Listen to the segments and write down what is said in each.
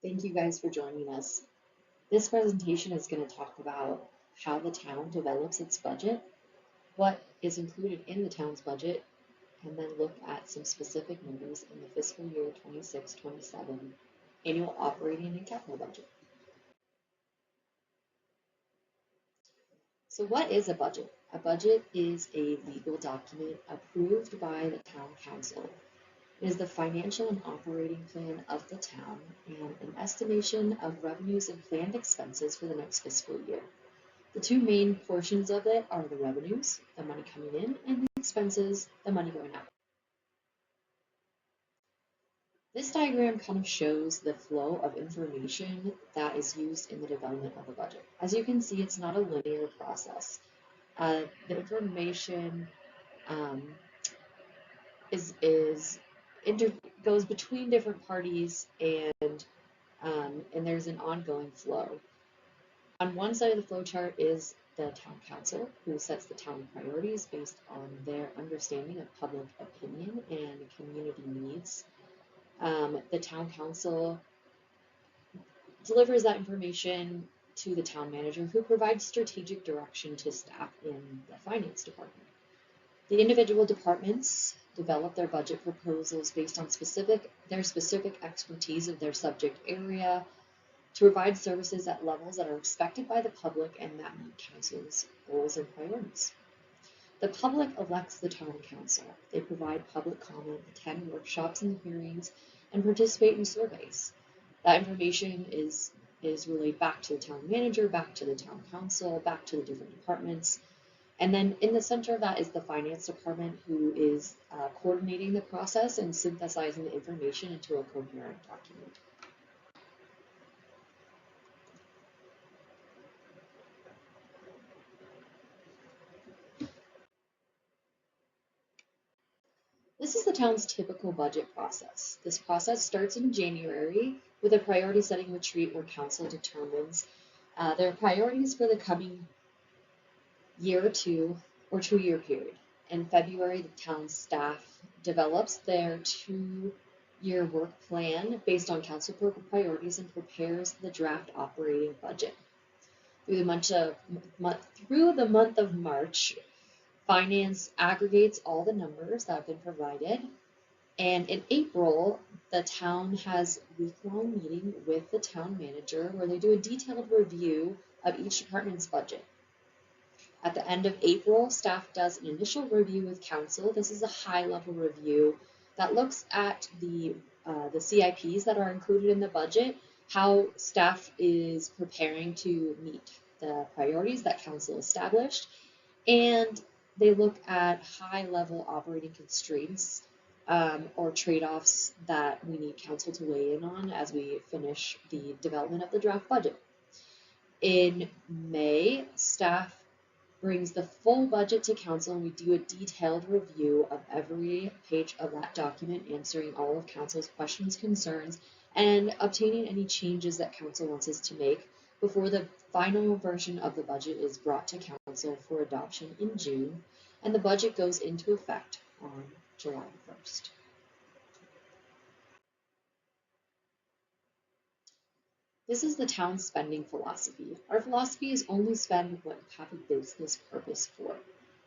Thank you guys for joining us. This presentation is going to talk about how the town develops its budget, what is included in the town's budget, and then look at some specific numbers in the fiscal year 26-27 annual operating and capital budget. So what is a budget? A budget is a legal document approved by the town council. It is the financial and operating plan of the town and an estimation of revenues and planned expenses for the next fiscal year. The two main portions of it are the revenues, the money coming in, and the expenses, the money going out. This diagram kind of shows the flow of information that is used in the development of a budget. As you can see, it's not a linear process. The information goes between different parties, and there's an ongoing flow. On one side of the flow chart is the town council, who sets the town priorities based on their understanding of public opinion and community needs. The town council delivers that information to the town manager, who provides strategic direction to staff in the finance department. The individual departments develop their budget proposals based on their specific expertise of their subject area to provide services at levels that are expected by the public and that meet council's goals and priorities. The public elects the town council. They provide public comment, attend workshops and hearings, and participate in surveys. That information is relayed back to the town manager, back to the town council, back to the different departments. And then in the center of that is the finance department, who is coordinating the process and synthesizing the information into a coherent document. This is the town's typical budget process. This process starts in January with a priority setting retreat where council determines their priorities for the coming year or 2-year period. In February, the town staff develops their 2-year work plan based on council priorities and prepares the draft operating budget. Through the month of March, finance aggregates all the numbers that have been provided, and in April, the town has a week-long meeting with the town manager where they do a detailed review of each department's budget. At the end of April, staff does an initial review with council. This is a high-level review that looks at the CIPs that are included in the budget, how staff is preparing to meet the priorities that council established, and they look at high-level operating constraints or trade-offs that we need council to weigh in on as we finish the development of the draft budget. In May, staff brings the full budget to council, and we do a detailed review of every page of that document, answering all of council's questions, concerns, and obtaining any changes that council wants us to make before the final version of the budget is brought to council for adoption in June, and the budget goes into effect on July 1st. This is the town's spending philosophy. Our philosophy is only spend what you have a business purpose for.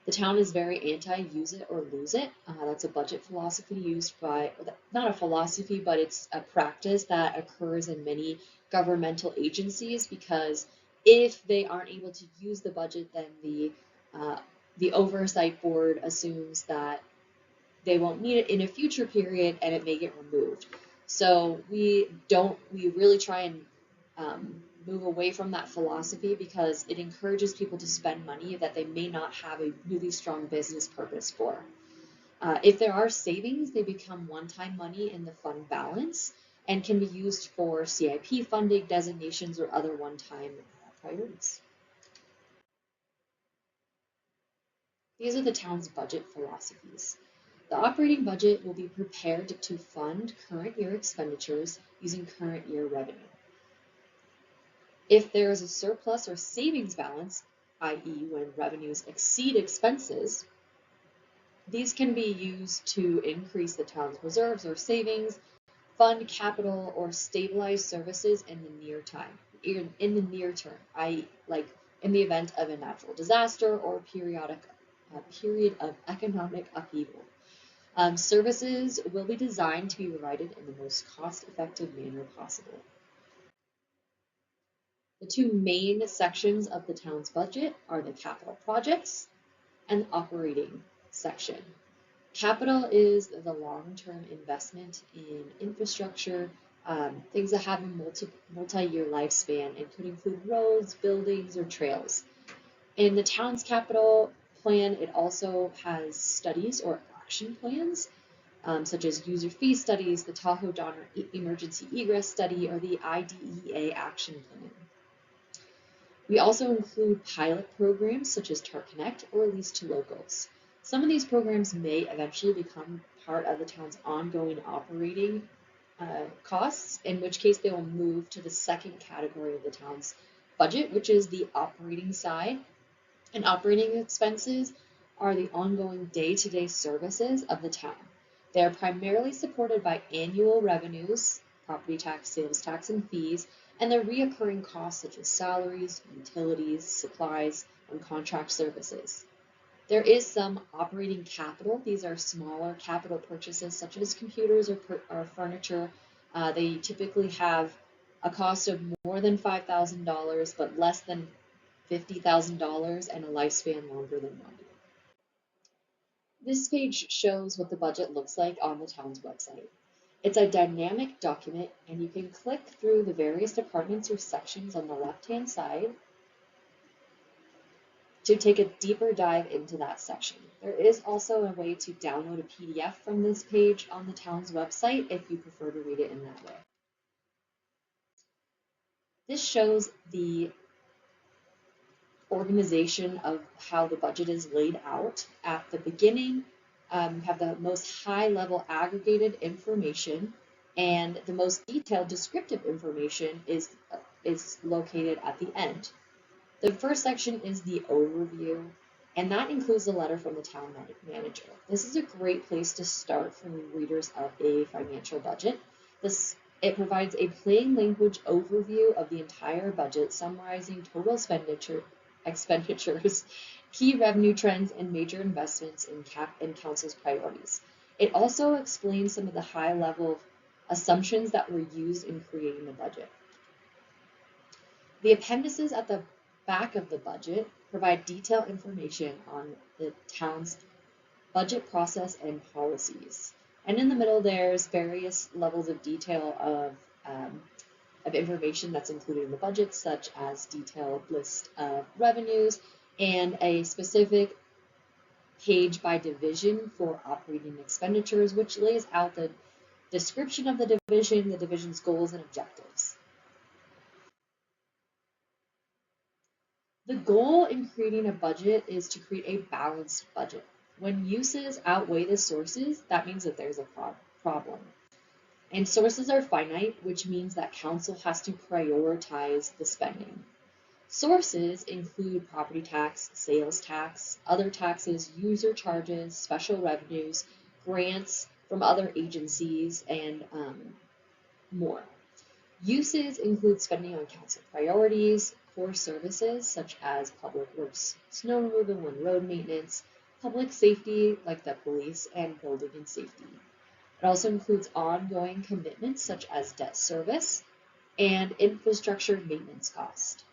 The town is very anti-use it or lose it. That's a budget philosophy used by, not a philosophy, but it's a practice that occurs in many governmental agencies, because if they aren't able to use the budget, then the oversight board assumes that they won't need it in a future period and it may get removed. So we really try and move away from that philosophy, because it encourages people to spend money that they may not have a really strong business purpose for. If there are savings, they become one-time money in the fund balance and can be used for CIP funding, designations, or other one-time priorities. These are the town's budget philosophies. The operating budget will be prepared to fund current year expenditures using current year revenue. If there is a surplus or savings balance, i.e. when revenues exceed expenses, these can be used to increase the town's reserves or savings fund capital or stabilize services in the near term, i.e., like in the event of a natural disaster or a period of economic upheaval. Services will be designed to be provided in the most cost-effective manner possible. The two main sections of the town's budget are the capital projects and operating section. Capital is the long-term investment in infrastructure, things that have a multi-year lifespan and could include roads, buildings, or trails. In the town's capital plan, it also has studies or action plans, such as user fee studies, the Tahoe Donner Emergency Egress Study, or the IDEA Action Plan. We also include pilot programs such as TART Connect or Lease to Locals. Some of these programs may eventually become part of the town's ongoing operating costs, in which case they will move to the second category of the town's budget, which is the operating side. And operating expenses are the ongoing day-to-day services of the town. They are primarily supported by annual revenues, property tax, sales tax, and fees, and their reoccurring costs such as salaries, utilities, supplies, and contract services. There is some operating capital. These are smaller capital purchases such as computers or furniture. They typically have a cost of more than $5,000 but less than $50,000 and a lifespan longer than 1 year. This page shows what the budget looks like on the town's website. It's a dynamic document, and you can click through the various departments or sections on the left-hand side to take a deeper dive into that section. There is also a way to download a PDF from this page on the town's website if you prefer to read it in that way. This shows the organization of how the budget is laid out. At the beginning, you have the most high-level aggregated information, and the most detailed descriptive information is located at the end. The first section is the overview, and that includes a letter from the town manager. This is a great place to start for readers of a financial budget. It provides a plain language overview of the entire budget, summarizing total expenditures, key revenue trends, and major investments in council's priorities. It also explains some of the high-level assumptions that were used in creating the budget. The appendices at the back of the budget provide detailed information on the town's budget process and policies. And in the middle, there's various levels of detail of information that's included in the budget, such as detailed list of revenues and a specific page by division for operating expenditures, which lays out the description of the division's goals and objectives. The goal in creating a budget is to create a balanced budget. When uses outweigh the sources, that means that there's a problem. And sources are finite, which means that council has to prioritize the spending. Sources include property tax, sales tax, other taxes, user charges, special revenues, grants from other agencies, and more. Uses include spending on council priorities, core services such as public works, snow removal and road maintenance, public safety like the police, and building and safety. It also includes ongoing commitments such as debt service and infrastructure maintenance cost.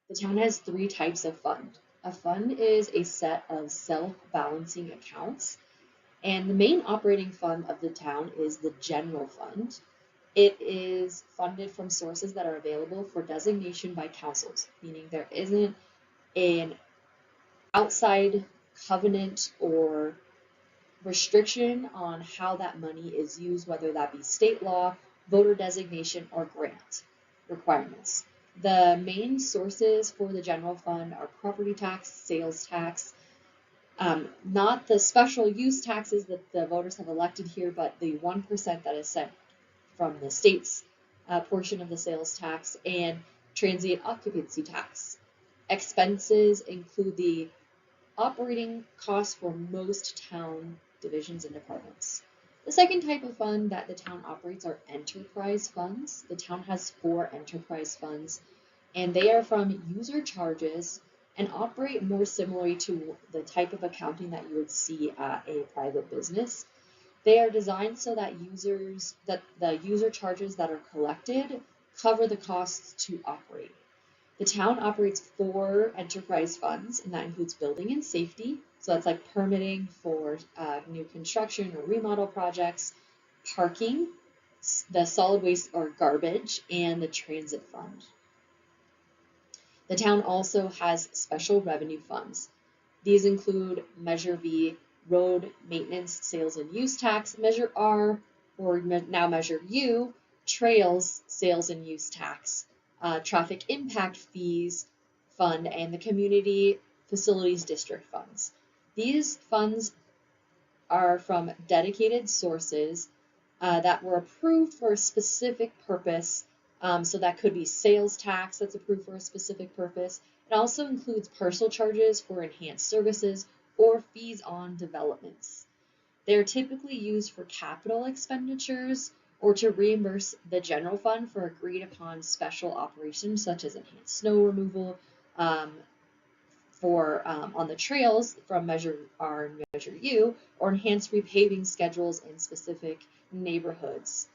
The town has 3 types of fund. A fund is a set of self-balancing accounts, and the main operating fund of the town is the general fund. It is funded from sources that are available for designation by councils, meaning there isn't an outside covenant or restriction on how that money is used, whether that be state law, voter designation, or grant requirements. The main sources for the general fund are property tax, sales tax, not the special use taxes that the voters have elected here, but the 1% that is sent from the state's portion of the sales tax, and transient occupancy tax. Expenses include the operating costs for most town divisions and departments. The second type of fund that the town operates are enterprise funds. The town has 4 enterprise funds, and they are from user charges and operate more similarly to the type of accounting that you would see at a private business. They are designed so that the user charges that are collected cover the costs to operate. The town operates 4 enterprise funds, and that includes building and safety. So that's like permitting for new construction or remodel projects, parking, the solid waste or garbage, and the transit fund. The town also has special revenue funds. These include Measure V, road maintenance, sales and use tax, Measure R, or now Measure U, trails, sales and use tax, traffic impact fees fund, and the community facilities district funds. These funds are from dedicated sources that were approved for a specific purpose. So that could be sales tax that's approved for a specific purpose. It also includes parcel charges for enhanced services or fees on developments. They're typically used for capital expenditures or to reimburse the general fund for agreed upon special operations such as enhanced snow removal, on the trails from Measure R and Measure U, or enhanced repaving schedules in specific neighborhoods.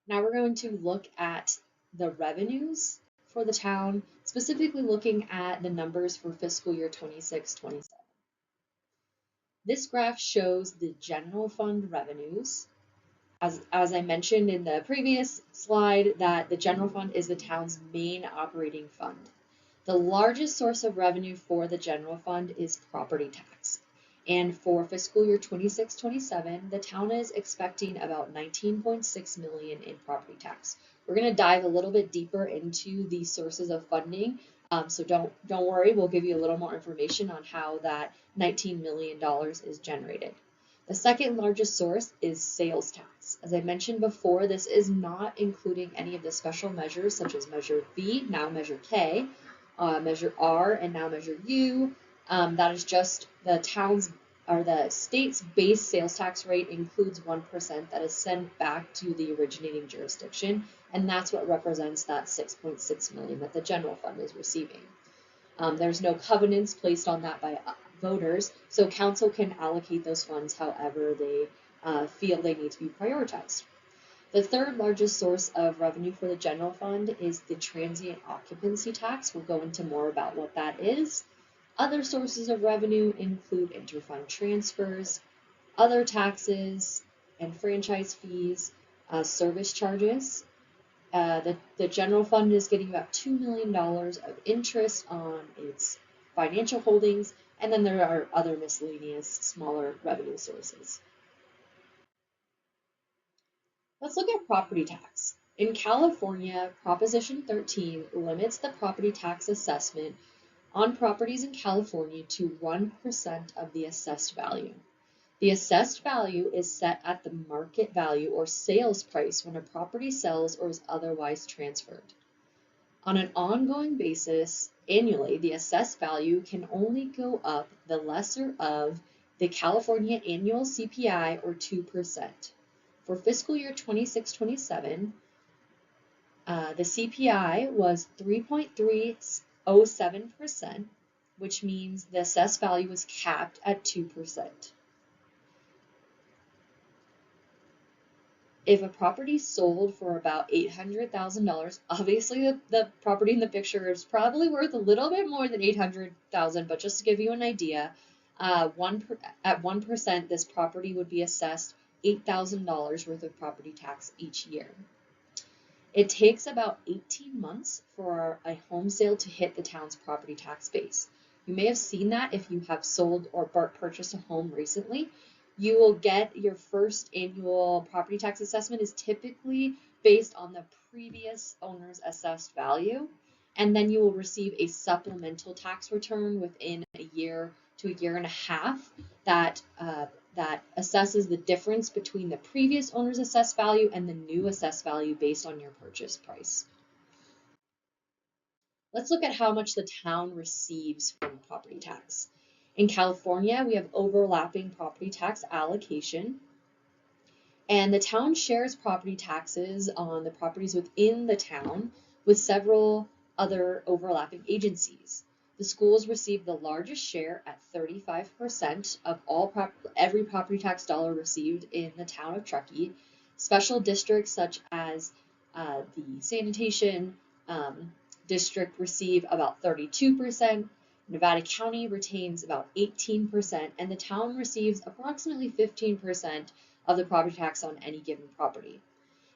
Now we're going to look at the revenues for the town, specifically looking at the numbers for fiscal year 26-27. This graph shows the general fund revenues. As I mentioned in the previous slide, that the general fund is the town's main operating fund. The largest source of revenue for the general fund is property tax. And for fiscal year 26-27, the town is expecting about $19.6 million in property tax. We're going to dive a little bit deeper into the sources of funding. So don't worry, we'll give you a little more information on how that $19 million is generated. The second largest source is sales tax. As I mentioned before, this is not including any of the special measures such as Measure V, now Measure K, Measure R, and now Measure U. That is just the state's base sales tax rate includes 1% that is sent back to the originating jurisdiction, and that's what represents that $6.6 million that the general fund is receiving. There's no covenants placed on that by voters, so council can allocate those funds however they feel they need to be prioritized. The third largest source of revenue for the general fund is the transient occupancy tax. We'll go into more about what that is. Other sources of revenue include interfund transfers, other taxes and franchise fees, service charges. The general fund is getting about $2 million of interest on its financial holdings, and then there are other miscellaneous smaller revenue sources. Let's look at property tax. In California, Proposition 13 limits the property tax assessment on properties in California to 1% of the assessed value. The assessed value is set at the market value or sales price when a property sells or is otherwise transferred. On an ongoing basis, annually, the assessed value can only go up the lesser of the California annual CPI or 2%. For fiscal year 26-27, the CPI was 3.307%, which means the assessed value was capped at 2%. If a property sold for about $800,000, obviously the property in the picture is probably worth a little bit more than $800,000, but just to give you an idea, at 1%, this property would be assessed $8,000 worth of property tax each year. It takes about 18 months for a home sale to hit the town's property tax base. You may have seen that if you have sold or purchased a home recently. You will get your first annual property tax assessment is typically based on the previous owner's assessed value, and then you will receive a supplemental tax return within a year to a year and a half that assesses the difference between the previous owner's assessed value and the new assessed value based on your purchase price. Let's look at how much the town receives from property tax. In California, we have overlapping property tax allocation. And the town shares property taxes on the properties within the town with several other overlapping agencies. The schools receive the largest share at 35% of every property tax dollar received in the town of Truckee. Special districts such as the sanitation district receive about 32%. Nevada County retains about 18%, and the town receives approximately 15% of the property tax on any given property.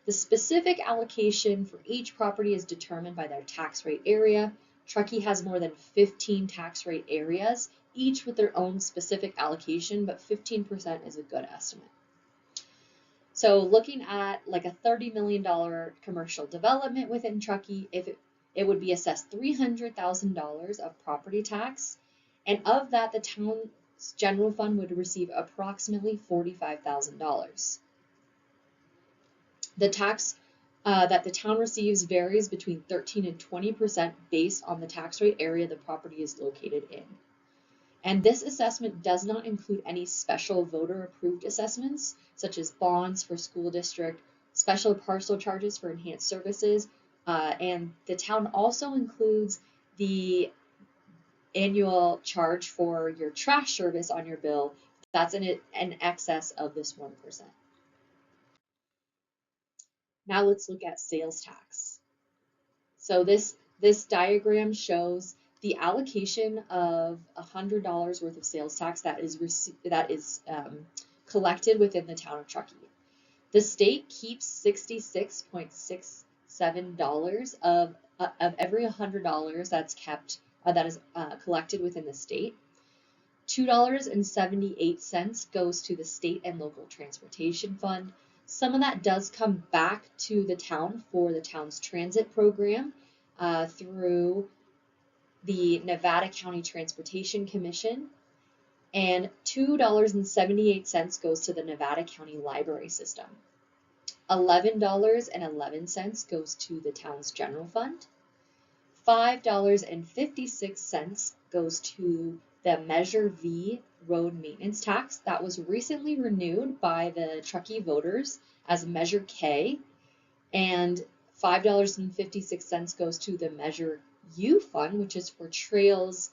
The specific allocation for each property is determined by their tax rate area. Truckee has more than 15 tax rate areas, each with their own specific allocation, but 15% is a good estimate. So looking at like a $30 million commercial development within Truckee, it would be assessed $300,000 of property tax, and of that, the town's general fund would receive approximately $45,000. The tax that the town receives varies between 13 and 20% based on the tax rate area the property is located in. And this assessment does not include any special voter-approved assessments, such as bonds for school district, special parcel charges for enhanced services, and the town also includes the annual charge for your trash service on your bill. That's in excess of this 1%. Now let's look at sales tax. So this diagram shows the allocation of $100 worth of sales tax that is collected within the town of Truckee. The state keeps $66.67 of every $100 that's kept that is collected within the state. $2.78 goes to the state and local transportation fund. Some of that does come back to the town for the town's transit program through the Nevada County Transportation Commission, and $2.78 goes to the Nevada County Library System. $11.11 goes to the town's general fund. $5.56 goes to the Measure V road maintenance tax that was recently renewed by the Truckee voters as Measure K, and $5.56 goes to the Measure U fund, which is for trails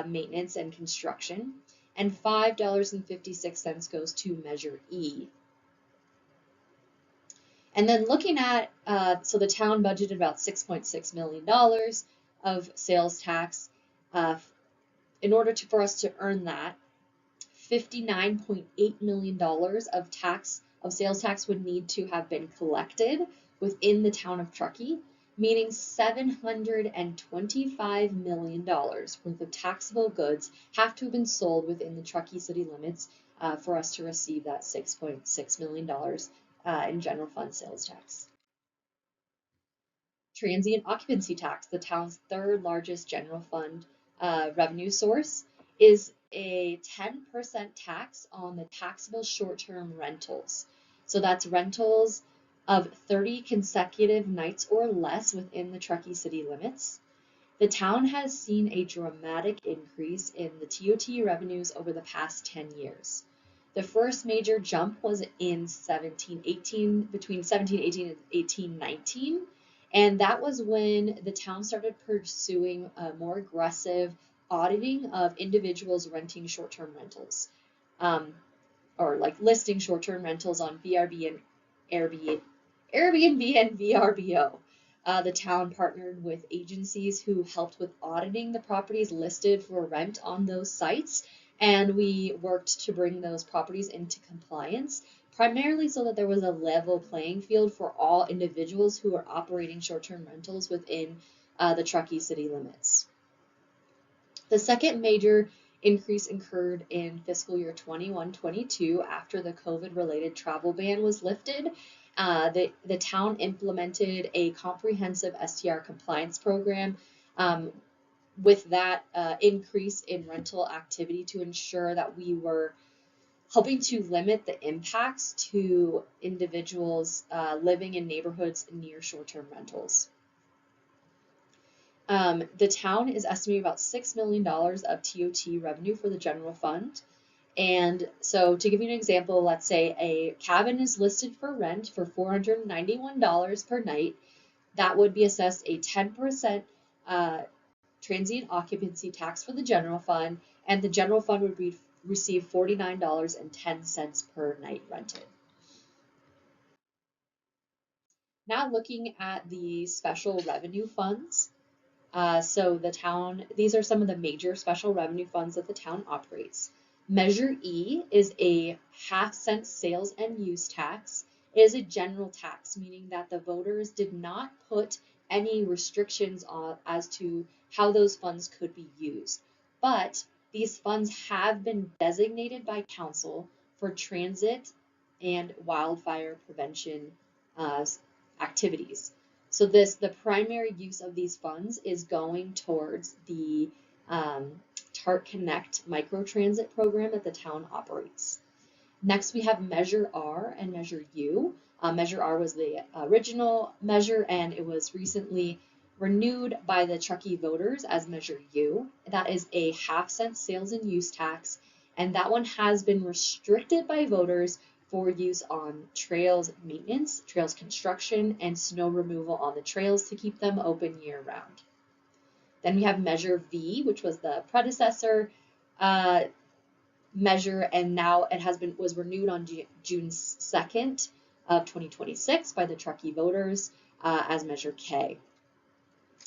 maintenance and construction, and $5.56 goes to Measure E. And then looking at, so the town budgeted about $6.6 million of sales tax. In order for us to earn that, $59.8 million of sales tax would need to have been collected within the town of Truckee, meaning $725 million worth of taxable goods have to have been sold within the Truckee city limits for us to receive that $6.6 million in general fund sales tax. Transient occupancy tax, the town's third largest general fund revenue source, is a 10% tax on the taxable short-term rentals. So that's rentals of 30 consecutive nights or less within the Truckee city limits. The town has seen a dramatic increase in the TOT revenues over the past 10 years. The first major jump was in between 1718 and 1819, and that was when the town started pursuing a more aggressive auditing of individuals renting short-term rentals, or like listing short-term rentals on Airbnb and VRBO. The town partnered with agencies who helped with auditing the properties listed for rent on those sites, and we worked to bring those properties into compliance, primarily so that there was a level playing field for all individuals who are operating short-term rentals within the Truckee city limits. The second major increase occurred in fiscal year 21-22 after the COVID-related travel ban was lifted. The town implemented a comprehensive STR compliance program with that increase in rental activity to ensure that we were helping to limit the impacts to individuals living in neighborhoods near short-term rentals. The town is estimating about $6 million of TOT revenue for the general fund. And so to give you an example, let's say a cabin is listed for rent for $491 per night. That would be assessed a 10% transient occupancy tax for the general fund, and the general fund would receive $49.10 per night rented. Now looking at the special revenue funds. So the town, these are some of the major special revenue funds that the town operates. Measure E is a half-cent sales and use tax. It is a general tax, meaning that the voters did not put any restrictions on as to how those funds could be used. But these funds have been designated by council for transit and wildfire prevention activities. So the primary use of these funds is going towards the TART Connect microtransit program that the town operates. Next, we have Measure R and Measure U. Measure R was the original measure, and it was recently renewed by the Truckee voters as Measure U. That is a half-cent sales and use tax, and that one has been restricted by voters for use on trails maintenance, trails construction, and snow removal on the trails to keep them open year-round. Then we have Measure V, which was the predecessor measure, and now it was renewed on June 2nd of 2026 by the Truckee voters as Measure K.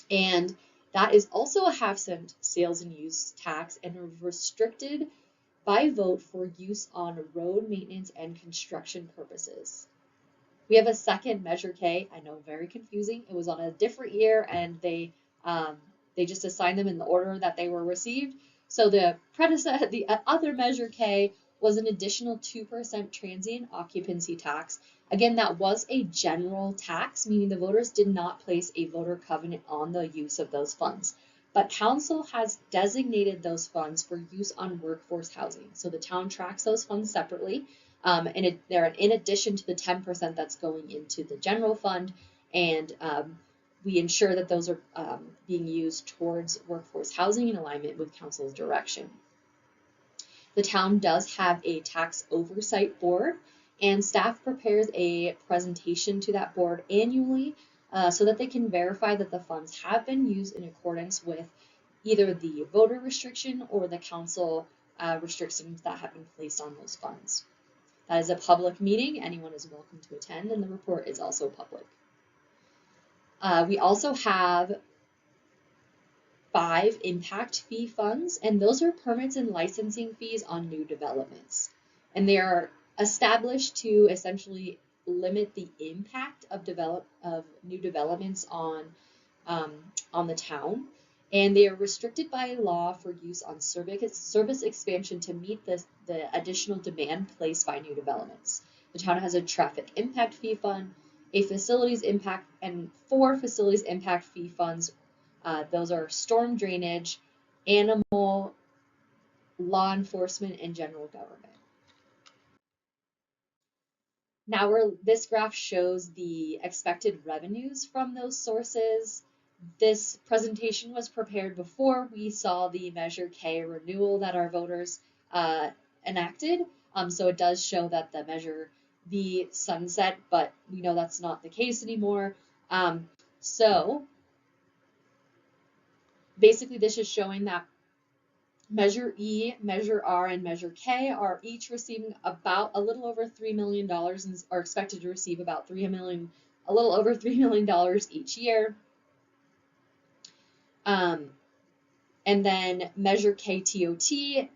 And that is also a half-cent sales and use tax and restricted by vote for use on road maintenance and construction purposes. We have a second Measure K. I know, very confusing. It was on a different year, and they just assigned them in the order that they were received. So the other Measure K was an additional 2% transient occupancy tax. Again, that was a general tax, meaning the voters did not place a voter covenant on the use of those funds. But council has designated those funds for use on workforce housing. So the town tracks those funds separately, and they're in addition to the 10% that's going into the general fund, and we ensure that those are being used towards workforce housing in alignment with council's direction. The town does have a tax oversight board, and staff prepares a presentation to that board annually so that they can verify that the funds have been used in accordance with either the voter restriction or the council restrictions that have been placed on those funds. That is a public meeting. Anyone is welcome to attend, and the report is also public. We also have 5 impact fee funds, and those are permits and licensing fees on new developments. And they are established to essentially limit the impact of new developments on the town. And they are restricted by law for use on service expansion to meet the additional demand placed by new developments. The town has a traffic impact fee fund, a facilities impact, and 4 facilities impact fee funds. Those are storm drainage, animal, law enforcement, and general government. Now this graph shows the expected revenues from those sources. This presentation was prepared before we saw the Measure K renewal that our voters enacted. So it does show that the Measure V sunset, but we know that's not the case anymore. So basically this is showing that Measure E, Measure R, and Measure K are each receiving about a little over $3 million and are expected to receive about a little over $3 million each year. And then Measure KTOT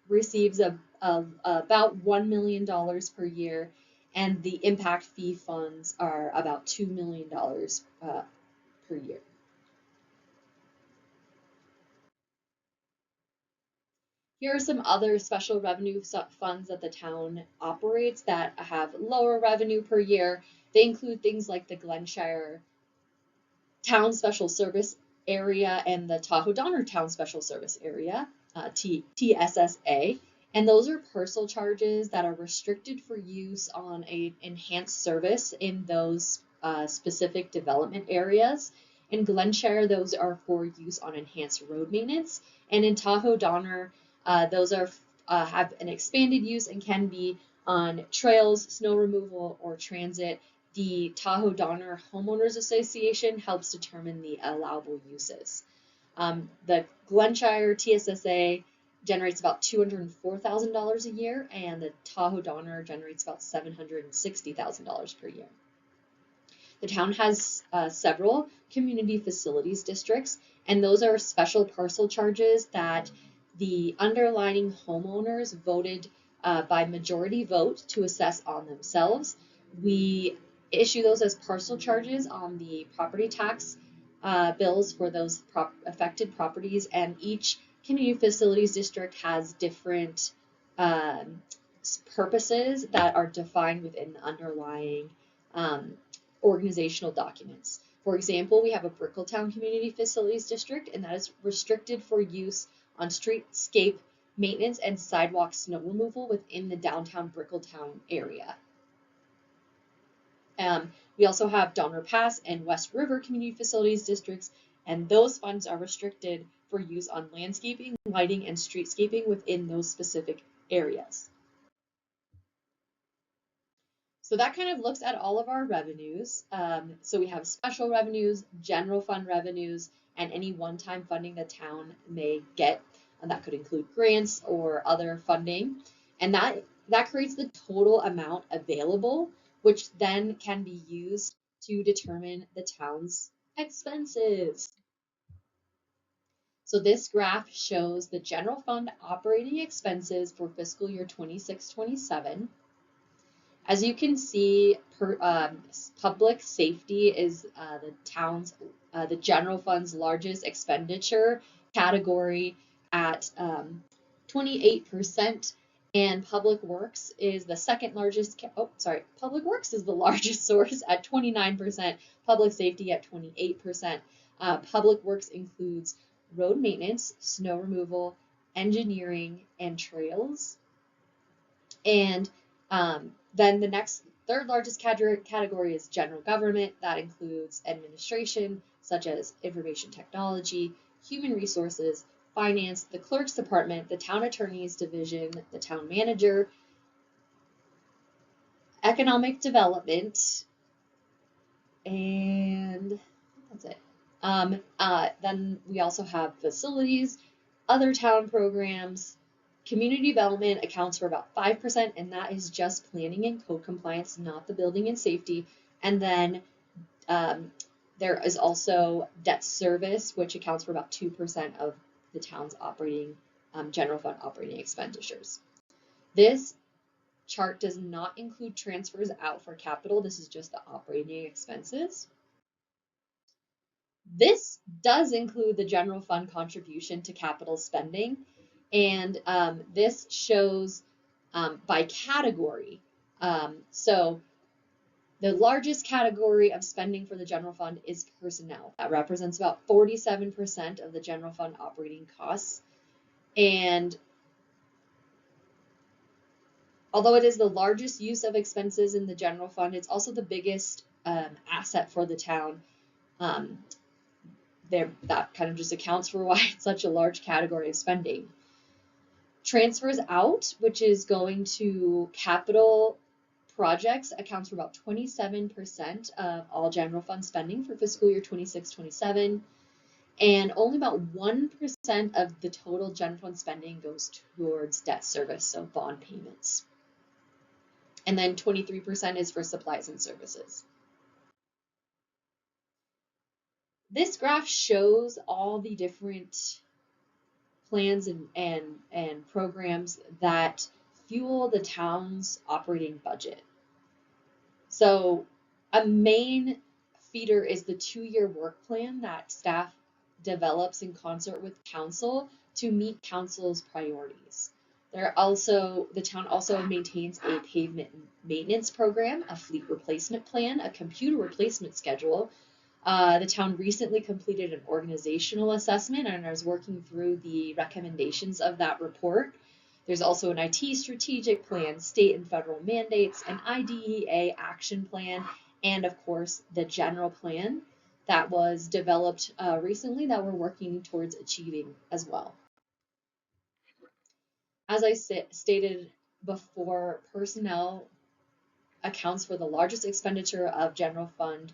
receives about $1 million per year, and the impact fee funds are about $2 million per year. Here are some other special revenue funds that the town operates that have lower revenue per year. They include things like the Glenshire Town Special Service Area and the Tahoe Donner Town Special Service Area, TSSA. And those are parcel charges that are restricted for use on an enhanced service in those specific development areas. In Glenshire, those are for use on enhanced road maintenance. And in Tahoe Donner, those are have an expanded use and can be on trails, snow removal, or transit. The Tahoe Donner Homeowners Association helps determine the allowable uses. The Glenshire TSSA generates about $204,000 a year, and the Tahoe Donner generates about $760,000 per year. The town has several community facilities districts, and those are special parcel charges that the underlying homeowners voted by majority vote to assess on themselves. We issue those as parcel charges on the property tax bills for those affected properties, and each community facilities district has different purposes that are defined within the underlying organizational documents. For example, we have a Brickletown Community Facilities District, and that is restricted for use on streetscape maintenance and sidewalk snow removal within the downtown Brickletown area. We also have Donner Pass and West River Community Facilities Districts, and those funds are restricted for use on landscaping, lighting, and streetscaping within those specific areas. So that kind of looks at all of our revenues. So we have special revenues, general fund revenues, and any one-time funding the town may get. And that could include grants or other funding. And that creates the total amount available, which then can be used to determine the town's expenses. So this graph shows the general fund operating expenses for fiscal year 26-27. As you can see, public safety is the town's, the general fund's largest expenditure category at 28%, and public works is the second largest. Public works is the largest source at 29%. Public safety at 28%. Public works includes road maintenance, snow removal, engineering, and trails. And then the third largest category is general government. That includes administration, such as information technology, human resources, finance, the clerk's department, the town attorney's division, the town manager, economic development, and that's it. Then we also have facilities, other town programs. Community development accounts for about 5%, and that is just planning and code compliance, not the building and safety. And then there is also debt service, which accounts for about 2% of the town's operating general fund operating expenditures. This chart does not include transfers out for capital. This is just the operating expenses. This does include the general fund contribution to capital spending, and this shows by category. So the largest category of spending for the general fund is personnel. That represents about 47% of the general fund operating costs. And although it is the largest use of expenses in the general fund, it's also the biggest asset for the town. That kind of just accounts for why it's such a large category of spending. Transfers out, which is going to capital projects, accounts for about 27% of all general fund spending for fiscal year 26-27. And only about 1% of the total general fund spending goes towards debt service, so bond payments. And then 23% is for supplies and services. This graph shows all the different plans and programs that fuel the town's operating budget. So a main feeder is the 2-year work plan that staff develops in concert with council to meet council's priorities. The town also maintains a pavement maintenance program, a fleet replacement plan, a computer replacement schedule. The town recently completed an organizational assessment and is working through the recommendations of that report. There's also an IT strategic plan, state and federal mandates, an IDEA action plan, and of course the general plan. that was developed recently that we're working towards achieving as well. As I stated before, personnel accounts for the largest expenditure of general fund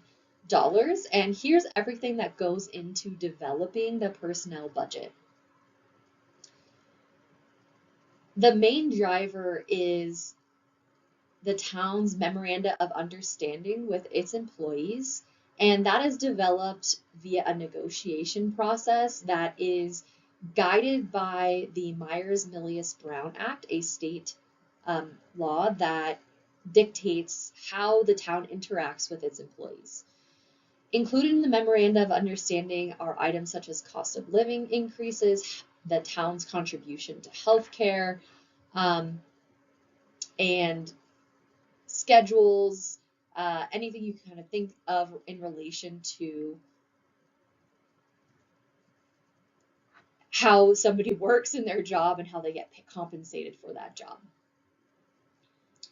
dollars, and here's everything that goes into developing the personnel budget. The main driver is the town's memoranda of understanding with its employees, and that is developed via a negotiation process that is guided by the Myers-Milius-Brown Act, a state law that dictates how the town interacts with its employees. Included in the memoranda of understanding are items such as cost of living increases, the town's contribution to healthcare, and schedules, anything you can kind of think of in relation to how somebody works in their job and how they get compensated for that job.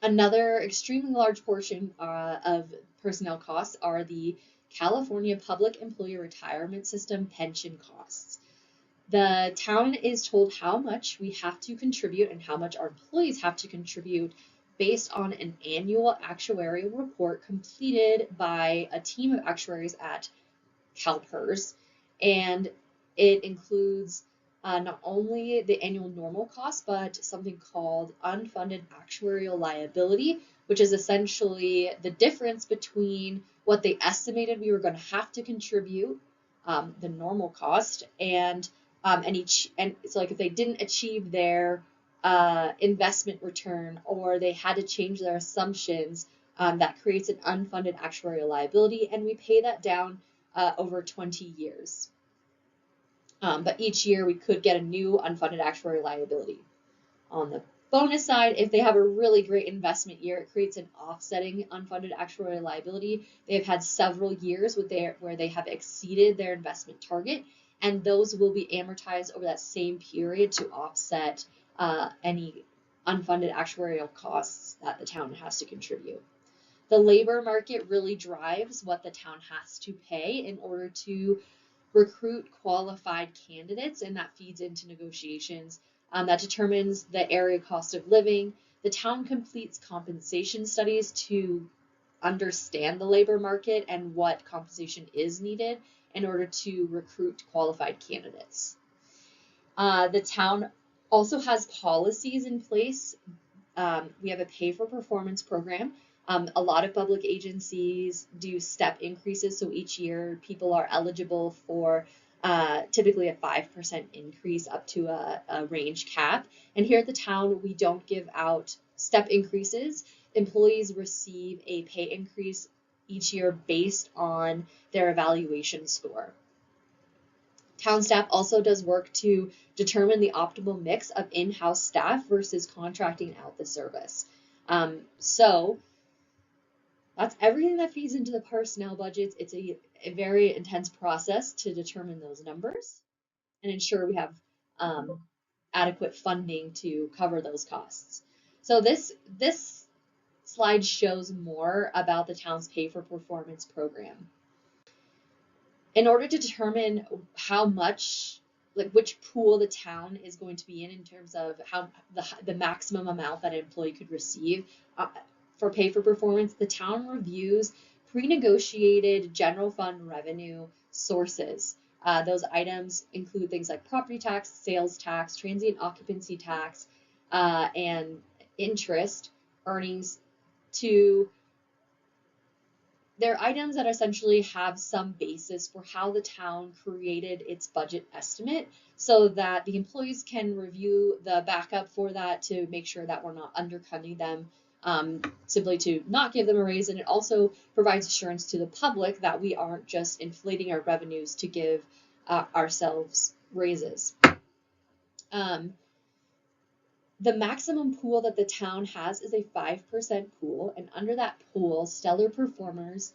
Another extremely large portion of personnel costs are the California Public Employee Retirement System pension costs. The town is told how much we have to contribute and how much our employees have to contribute based on an annual actuarial report completed by a team of actuaries at CalPERS, and it includes not only the annual normal cost, but something called unfunded actuarial liability, which is essentially the difference between what they estimated we were going to have to contribute, the normal cost, and so like if they didn't achieve their investment return or they had to change their assumptions, that creates an unfunded actuarial liability, and we pay that down over 20 years. But each year we could get a new unfunded actuarial liability. On the bonus side, if they have a really great investment year, it creates an offsetting unfunded actuarial liability. They've had several years where they have exceeded their investment target, and those will be amortized over that same period to offset any unfunded actuarial costs that the town has to contribute. The labor market really drives what the town has to pay in order to recruit qualified candidates, and that feeds into negotiations. That determines the area cost of living. The town completes compensation studies to understand the labor market and what compensation is needed in order to recruit qualified candidates. The town also has policies in place. We have a pay for performance program. A lot of public agencies do step increases, so each year people are eligible for typically a 5% increase up to a range cap. And here at the town, we don't give out step increases. Employees receive a pay increase each year based on their evaluation score. Town staff also does work to determine the optimal mix of in-house staff versus contracting out the service. So that's everything that feeds into the personnel budgets. It's a very intense process to determine those numbers and ensure we have adequate funding to cover those costs. So this slide shows more about the town's pay for performance program. In order to determine how much, like which pool the town is going to be in terms of how the maximum amount that an employee could receive for pay for performance, the town reviews pre-negotiated general fund revenue sources. Those items include things like property tax, sales tax, transient occupancy tax, and interest earnings. They're items that essentially have some basis for how the town created its budget estimate so that the employees can review the backup for that to make sure that we're not undercutting them, simply to not give them a raise. And it also provides assurance to the public that we aren't just inflating our revenues to give ourselves raises. The maximum pool that the town has is a 5% pool, and under that pool, stellar performers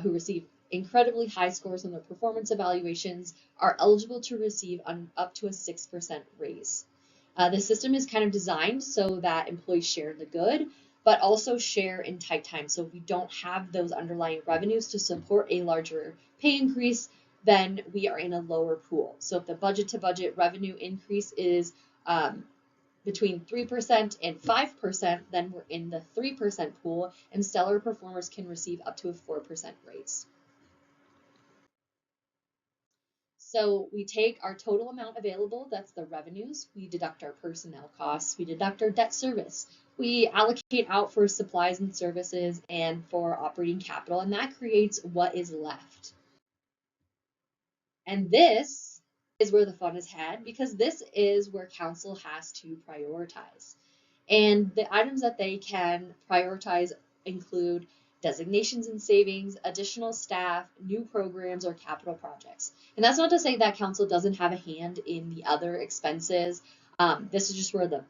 who receive incredibly high scores on their performance evaluations are eligible to receive up to a 6% raise. The system is kind of designed so that employees share the good, but also share in tight times. So if we don't have those underlying revenues to support a larger pay increase, then we are in a lower pool. So if the budget to budget revenue increase is between 3% and 5%, then we're in the 3% pool, and stellar performers can receive up to a 4% raise. So we take our total amount available, that's the revenues, we deduct our personnel costs, we deduct our debt service, we allocate out for supplies and services and for operating capital, and that creates what is left. And this is where the fun is had, because this is where council has to prioritize. And the items that they can prioritize include designations and savings, additional staff, new programs, or capital projects. And that's not to say that council doesn't have a hand in the other expenses. This is just where the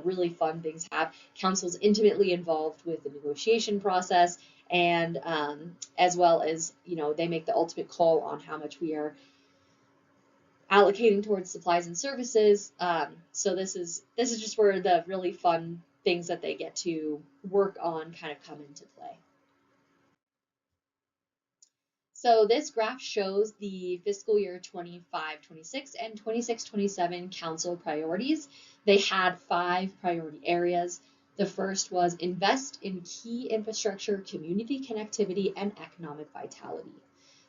really fun things have. Council's intimately involved with the negotiation process, and as well as, they make the ultimate call on how much we are allocating towards supplies and services. So this is just where the really fun things that they get to work on kind of come into play. So this graph shows the fiscal year 25-26 and 26-27 council priorities. They had 5 priority areas. The first was invest in key infrastructure, community connectivity, and economic vitality.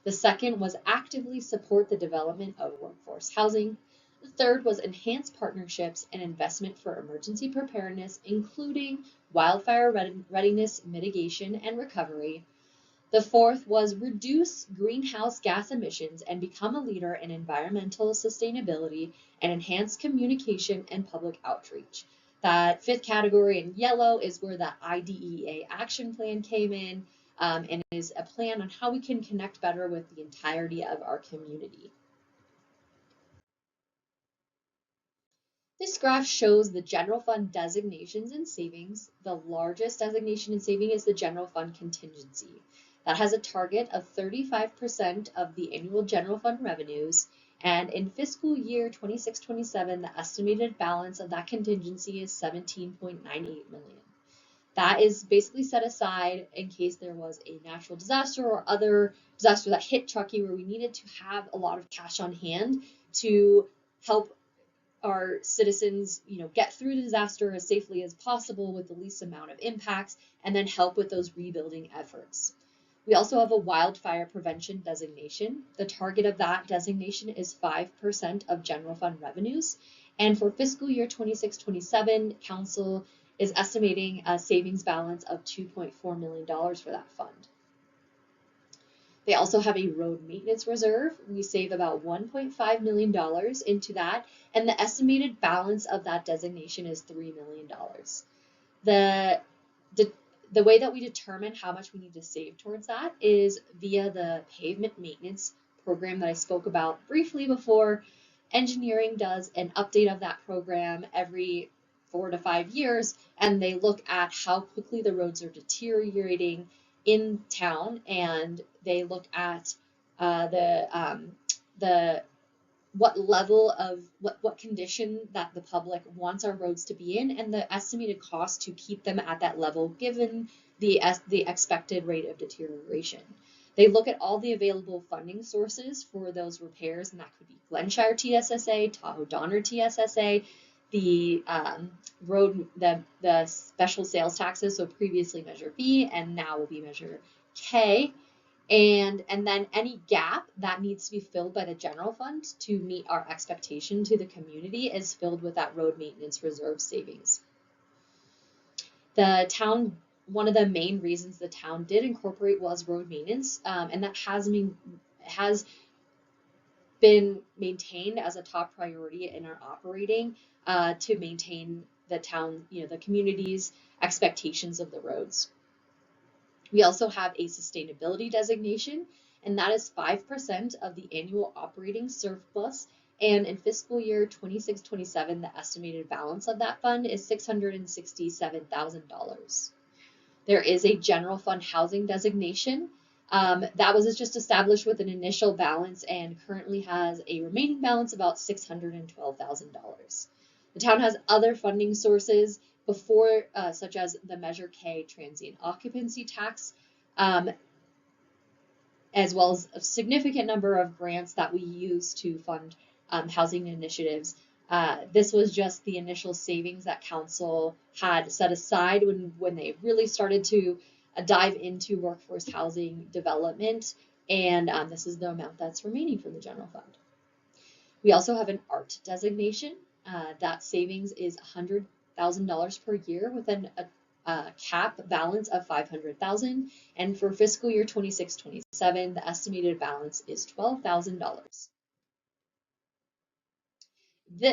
The second was actively support the development of workforce housing. The third was enhance partnerships and investment for emergency preparedness, including wildfire readiness, mitigation, and recovery. The fourth was reduce greenhouse gas emissions and become a leader in environmental sustainability and enhance communication and public outreach. That fifth category in yellow is where the IDEA action plan came in, and is a plan on how we can connect better with the entirety of our community. This graph shows the general fund designations and savings. The largest designation and saving is the general fund contingency. That has a target of 35% of the annual general fund revenues, and in fiscal year 26-27, the estimated balance of that contingency is $17.98 million. That is basically set aside in case there was a natural disaster or other disaster that hit Truckee where we needed to have a lot of cash on hand to help our citizens, get through the disaster as safely as possible with the least amount of impacts, and then help with those rebuilding efforts. We also have a wildfire prevention designation. The target of that designation is 5% of general fund revenues. And for fiscal year 26-27, council is estimating a savings balance of $2.4 million for that fund. They also have a road maintenance reserve. We save about $1.5 million into that, and the estimated balance of that designation is $3 million. The way that we determine how much we need to save towards that is via the pavement maintenance program that I spoke about briefly before. Engineering does an update of that program every 4 to 5 years, and they look at how quickly the roads are deteriorating in town, and they look at what level of what condition that the public wants our roads to be in, and the estimated cost to keep them at that level given the expected rate of deterioration. They look at all the available funding sources for those repairs, and that could be Glenshire TSSA, Tahoe Donner TSSA, the the special sales taxes, so previously Measure B and now will be Measure K. And then any gap that needs to be filled by the general fund to meet our expectation to the community is filled with that road maintenance reserve savings. The town, one of the main reasons the town did incorporate was road maintenance, and that has been maintained as a top priority in our operating to maintain the town, the community's expectations of the roads. We also have a sustainability designation, and that is 5% of the annual operating surplus. And in fiscal year 26-27, the estimated balance of that fund is $667,000. There is a general fund housing designation. That was just established with an initial balance and currently has a remaining balance about $612,000. The town has other funding sources before, such as the Measure K transient occupancy tax, as well as a significant number of grants that we use to fund housing initiatives. This was just the initial savings that council had set aside when they really started to dive into workforce housing development, and this is the amount that's remaining from the general fund. We also have an art designation. That savings is $100,000 per year with a cap balance of $500,000, and for fiscal year 26-27, the estimated balance is $12,000.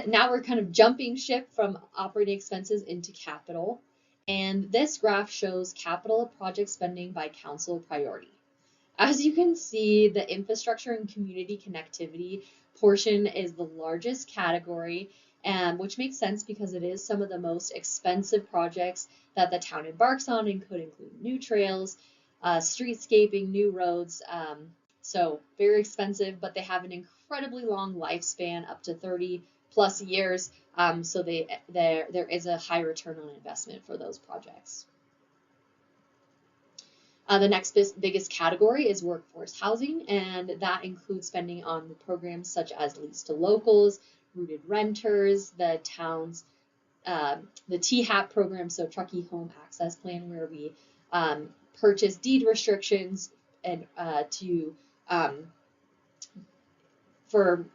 Now we're kind of jumping ship from operating expenses into capital, and this graph shows capital project spending by council priority. As you can see, the infrastructure and community connectivity portion is the largest category, which makes sense because it is some of the most expensive projects that the town embarks on, and could include new trails, streetscaping, new roads. So very expensive, but they have an incredibly long lifespan, up to 30 plus years. So there is a high return on investment for those projects. The next biggest category is workforce housing, and that includes spending on programs such as lease to locals, rooted renters, the town's the THAP program, so Truckee Home Access Plan, where we purchase deed restrictions and for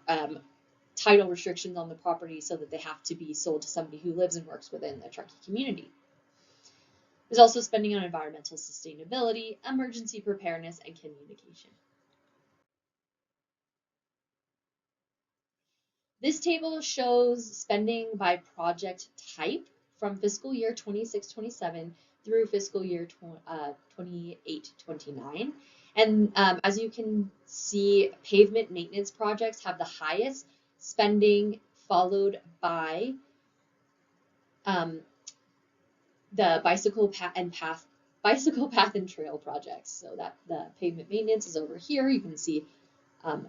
title restrictions on the property, so that they have to be sold to somebody who lives and works within the Truckee community. There's also spending on environmental sustainability, emergency preparedness, and communication. This table shows spending by project type from fiscal year 26-27 through fiscal year 28-29. And as you can see, pavement maintenance projects have the highest spending, followed by the bicycle path and trail projects. So that the pavement maintenance is over here. You can see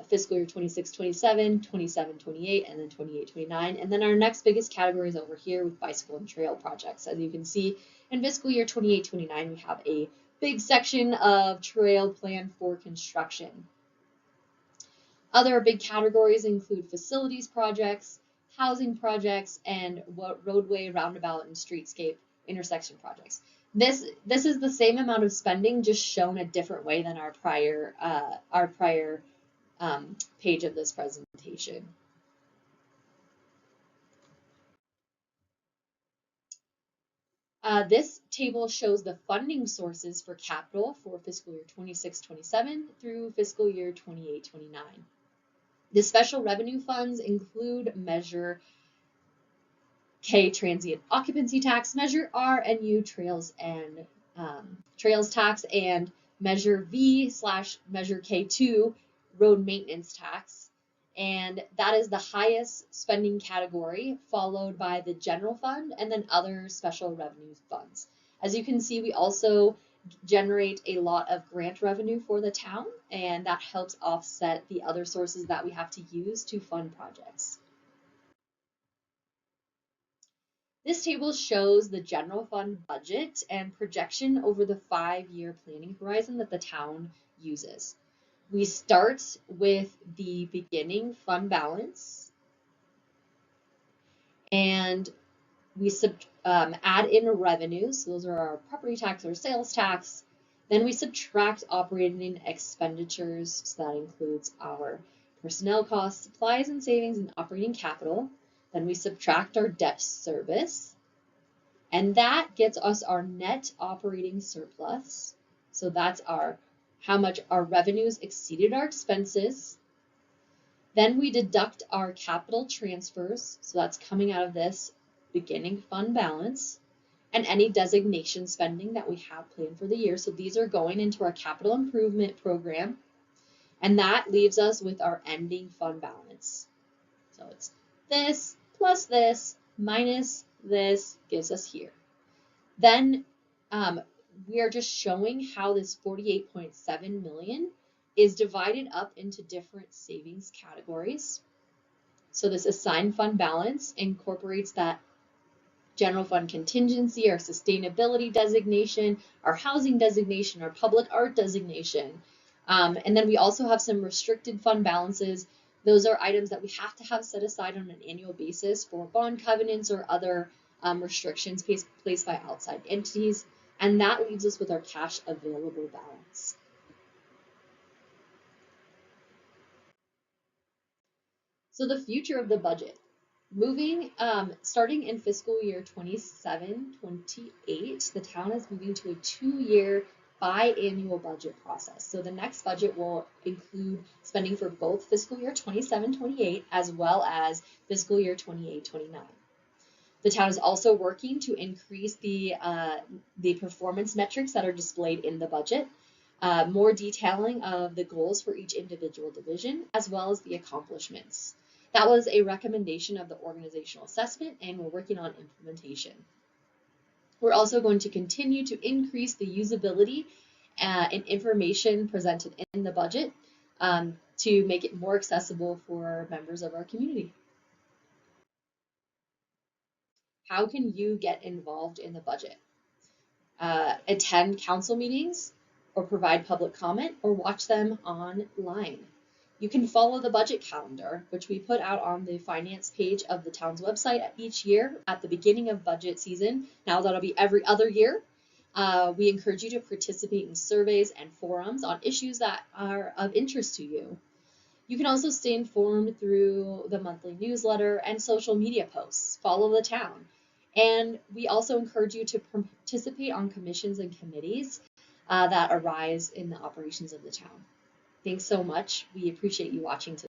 fiscal year 26-27, 27-28, and then 28-29. And then our next biggest category is over here with bicycle and trail projects. As you can see, in fiscal year 28-29, we have a big section of trail planned for construction. Other big categories include facilities projects, housing projects, and roadway, roundabout, and streetscape intersection projects. This is the same amount of spending, just shown a different way than our prior page of this presentation. This table shows the funding sources for capital for fiscal year 26-27 through fiscal year 28-29. The special revenue funds include Measure K transient occupancy tax, Measure R and U trails tax, and Measure V/Measure K2 road maintenance tax. And that is the highest spending category, followed by the general fund and then other special revenue funds. As you can see, we also generate a lot of grant revenue for the town, and that helps offset the other sources that we have to use to fund projects. This table shows the general fund budget and projection over the 5-year planning horizon that the town uses. We start with the beginning fund balance, and we add in revenues. So those are our property tax or sales tax. Then we subtract operating expenditures. So that includes our personnel costs, supplies and savings, and operating capital. Then we subtract our debt service, and that gets us our net operating surplus. So that's how much our revenues exceeded our expenses. Then we deduct our capital transfers, so that's coming out of this beginning fund balance, and any designation spending that we have planned for the year. So these are going into our capital improvement program, and that leaves us with our ending fund balance. So it's this plus this minus this gives us here. Then we are just showing how this $48.7 million is divided up into different savings categories. So this assigned fund balance incorporates that general fund contingency, our sustainability designation, our housing designation, our public art designation. And then we also have some restricted fund balances. Those are items that we have to have set aside on an annual basis for bond covenants or other restrictions placed by outside entities. And that leaves us with our cash available balance. So the future of the budget. Starting in fiscal year 27-28, the town is moving to a 2-year biannual budget process. So the next budget will include spending for both fiscal year 27-28 as well as fiscal year 28-29. The town is also working to increase the performance metrics that are displayed in the budget, more detailing of the goals for each individual division, as well as the accomplishments. That was a recommendation of the organizational assessment, and we're working on implementation. We're also going to continue to increase the usability and information presented in the budget to make it more accessible for members of our community. How can you get involved in the budget? Attend council meetings or provide public comment or watch them online. You can follow the budget calendar, which we put out on the finance page of the town's website each year at the beginning of budget season. Now that'll be every other year. We encourage you to participate in surveys and forums on issues that are of interest to you. You can also stay informed through the monthly newsletter and social media posts. Follow the town. And we also encourage you to participate on commissions and committees that arise in the operations of the town. Thanks so much. We appreciate you watching today.